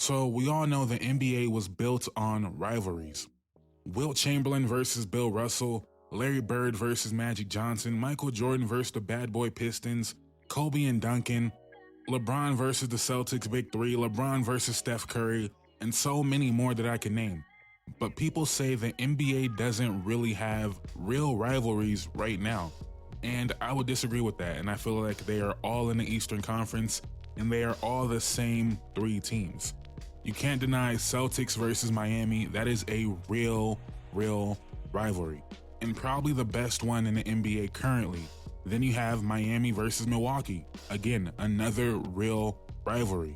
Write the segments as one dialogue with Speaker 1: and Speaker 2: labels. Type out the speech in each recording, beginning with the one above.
Speaker 1: So we all know the NBA was built on rivalries. Wilt Chamberlain versus Bill Russell, Larry Bird versus Magic Johnson, Michael Jordan versus the Bad Boy Pistons, Kobe and Duncan, LeBron versus the Celtics Big Three, LeBron versus Steph Curry, and so many more that I can name. But people say the NBA doesn't really have real rivalries right now. And I would disagree with that, and I feel like they are all in the Eastern Conference, and they are all the same three teams. You can't deny Celtics versus Miami. That is a real rivalry, and probably the best one in the NBA currently. Then you have Miami versus Milwaukee. Again, another real rivalry.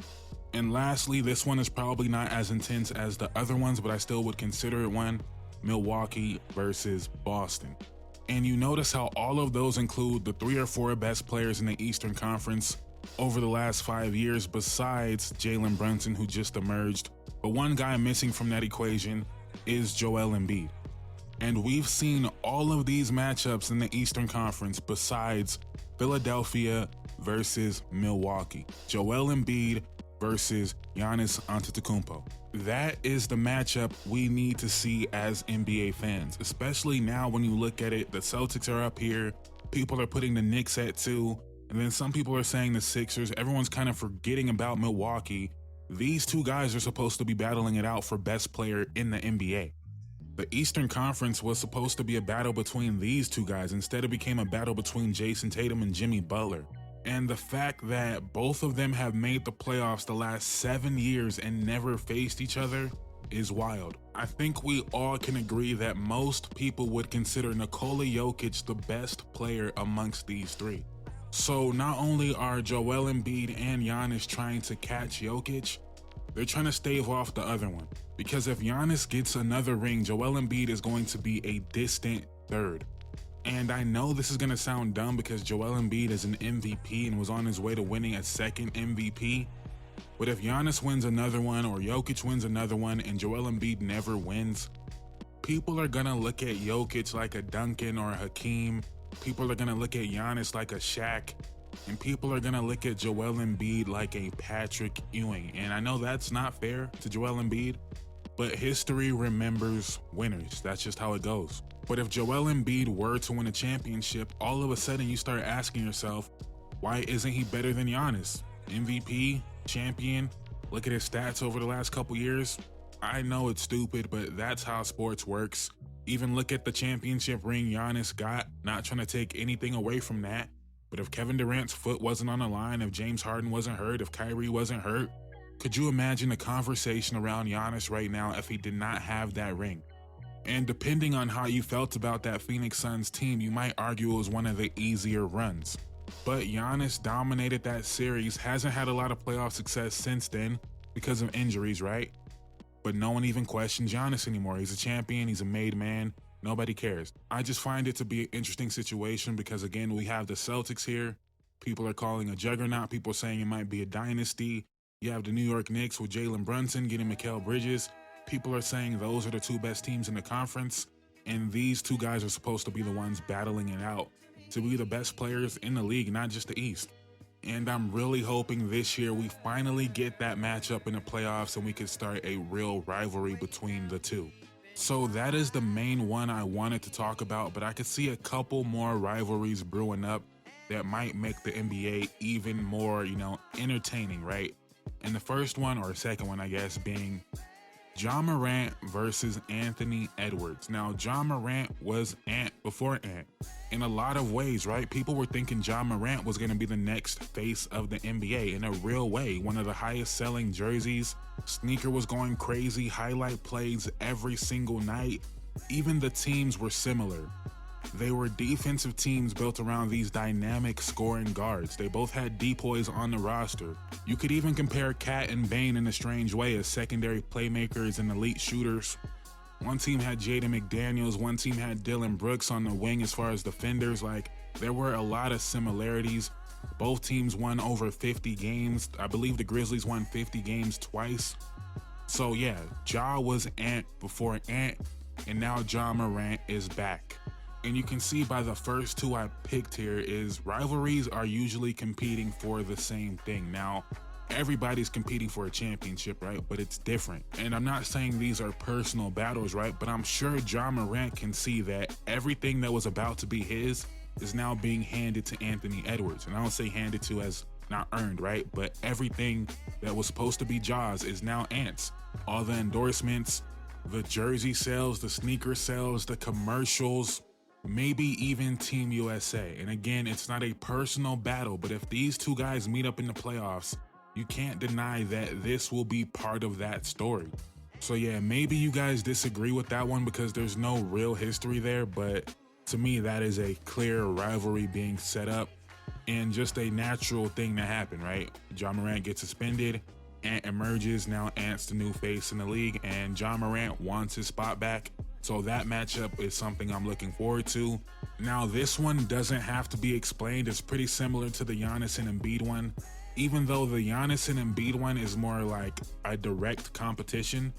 Speaker 1: And lastly, this one is probably not as intense as the other ones, but I still would consider it one: Milwaukee versus Boston. And you notice how all of those include the 3 or 4 best players in the Eastern Conference over the last 5 years, besides Jalen Brunson, who just emerged. But one guy missing from that equation is Joel Embiid. And we've seen all of these matchups in the Eastern Conference besides Philadelphia versus Milwaukee. Joel Embiid versus Giannis Antetokounmpo. That is the matchup we need to see as NBA fans, especially now when you look at it. The Celtics are up here. People are putting the Knicks at 2. And then some people are saying the Sixers. Everyone's kind of forgetting about Milwaukee. These two guys are supposed to be battling it out for best player in the NBA. The Eastern Conference was supposed to be a battle between these two guys. Instead, it became a battle between Jason Tatum and Jimmy Butler. And the fact that both of them have made the playoffs the last 7 years and never faced each other is wild. I think we all can agree that most people would consider Nikola Jokic the best player amongst these three. So not only are Joel Embiid and Giannis trying to catch Jokic, they're trying to stave off the other one. Because if Giannis gets another ring, Joel Embiid is going to be a distant third. And I know this is going to sound dumb because Joel Embiid is an MVP and was on his way to winning a second MVP. But if Giannis wins another one or Jokic wins another one and Joel Embiid never wins, people are going to look at Jokic like a Duncan or a Hakeem. People are going to look at Giannis like a Shaq. And people are going to look at Joel Embiid like a Patrick Ewing. And I know that's not fair to Joel Embiid, but history remembers winners. That's just how it goes. But if Joel Embiid were to win a championship, all of a sudden you start asking yourself, why isn't he better than Giannis? MVP, champion, look at his stats over the last couple years. I know it's stupid, but that's how sports works. Even look at the championship ring Giannis got, not trying to take anything away from that. But if Kevin Durant's foot wasn't on the line, if James Harden wasn't hurt, if Kyrie wasn't hurt, could you imagine the conversation around Giannis right now if he did not have that ring? And depending on how you felt about that Phoenix Suns team, you might argue it was one of the easier runs. But Giannis dominated that series, hasn't had a lot of playoff success since then because of injuries, right? But no one even questions Giannis anymore. He's a champion, he's a made man, nobody cares. I just find it to be an interesting situation because, again, we have the Celtics here. People are calling a juggernaut, people are saying it might be a dynasty. You have the New York Knicks with Jalen Brunson getting Mikal Bridges. People are saying those are the 2 best teams in the conference, and these 2 guys are supposed to be the ones battling it out to be the best players in the league, not just the East. And I'm really hoping this year we finally get that matchup in the playoffs and we can start a real rivalry between the 2. So that is the main one I wanted to talk about, but I could see a couple more rivalries brewing up that might make the NBA even more, entertaining, right? And the first one, or second one, I guess, being Ja Morant versus Anthony Edwards. Now, Ja Morant was Ant before Ant in a lot of ways, right? People were thinking Ja Morant was going to be the next face of the NBA in a real way. One of the highest selling jerseys. Sneaker was going crazy. Highlight plays every single night. Even the teams were similar. They were defensive teams built around these dynamic scoring guards. They both had depoys on the roster. You could even compare Cat and Bane in a strange way as secondary playmakers and elite shooters. One team had Jaden McDaniels, one team had Dylan Brooks on the wing as far as defenders. There were a lot of similarities. Both teams won over 50 games. I believe the Grizzlies won 50 games twice. So yeah, Ja was Ant before Ant, and now Ja Morant is back. And you can see by the first 2 I picked here is rivalries are usually competing for the same thing. Now, everybody's competing for a championship, right? But it's different. And I'm not saying these are personal battles, right? But I'm sure Ja Morant can see that everything that was about to be his is now being handed to Anthony Edwards. And I don't say handed to as not earned, right? But everything that was supposed to be Ja's is now Ant's. All the endorsements, the jersey sales, the sneaker sales, the commercials, maybe even Team USA. And again, it's not a personal battle, but if these two guys meet up in the playoffs, you can't deny that this will be part of that story. So yeah, maybe you guys disagree with that one because there's no real history there, but to me, that is a clear rivalry being set up and just a natural thing to happen, right? Ja Morant gets suspended, Ant emerges, now Ant's the new face in the league, and Ja Morant wants his spot back. So that matchup is something I'm looking forward to. Now, this one doesn't have to be explained. It's pretty similar to the Giannis and Embiid one. Even though the Giannis and Embiid one is more like a direct competition,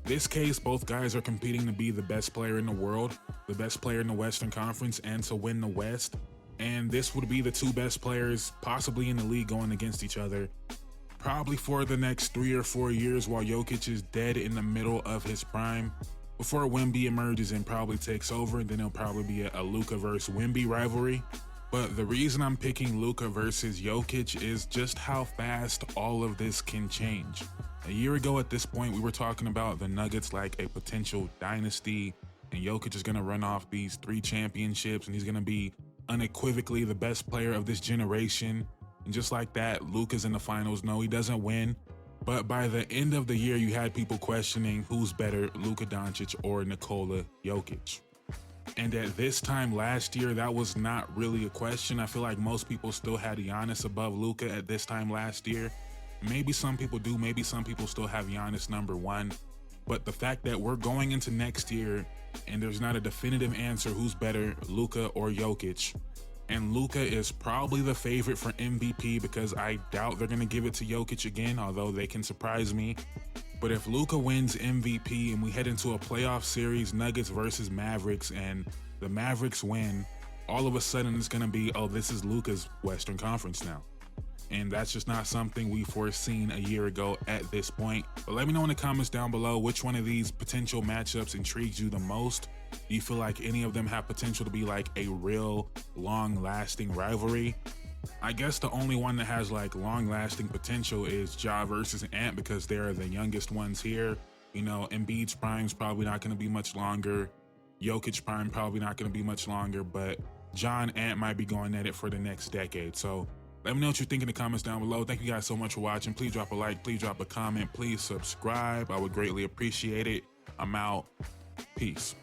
Speaker 1: this case, both guys are competing to be the best player in the world, the best player in the Western Conference, and to win the West. And this would be the two best players possibly in the league going against each other, probably for the next 3 or 4 years while Jokic is dead in the middle of his prime. Before Wemby emerges and probably takes over, then it'll probably be a Luka versus Wemby rivalry. But the reason I'm picking Luka versus Jokic is just how fast all of this can change. A year ago at this point, we were talking about the Nuggets like a potential dynasty, and Jokic is going to run off these 3 championships, and he's going to be unequivocally the best player of this generation. And just like that, Luka's in the finals. No, he doesn't win. But by the end of the year, you had people questioning who's better, Luka Doncic or Nikola Jokic. And at this time last year, that was not really a question. I feel like most people still had Giannis above Luka at this time last year. Maybe some people do, maybe some people still have Giannis number 1. But the fact that we're going into next year and there's not a definitive answer who's better, Luka or Jokic. And Luka is probably the favorite for MVP because I doubt they're going to give it to Jokic again, although they can surprise me. But if Luka wins MVP and we head into a playoff series, Nuggets versus Mavericks, and the Mavericks win, all of a sudden it's going to be, oh, this is Luka's Western Conference now. And that's just not something we foreseen a year ago at this point. But let me know in the comments down below which one of these potential matchups intrigues you the most. Do you feel like any of them have potential to be like a real long-lasting rivalry? I guess the only one that has like long-lasting potential is Ja versus Ant because they're the youngest ones here. You know, Embiid's prime's probably not going to be much longer. Jokic's prime probably not going to be much longer, but Ja and Ant might be going at it for the next decade. So let me know what you think in the comments down below. Thank you guys so much for watching. Please drop a like, please drop a comment, please subscribe. I would greatly appreciate it. I'm out. Peace.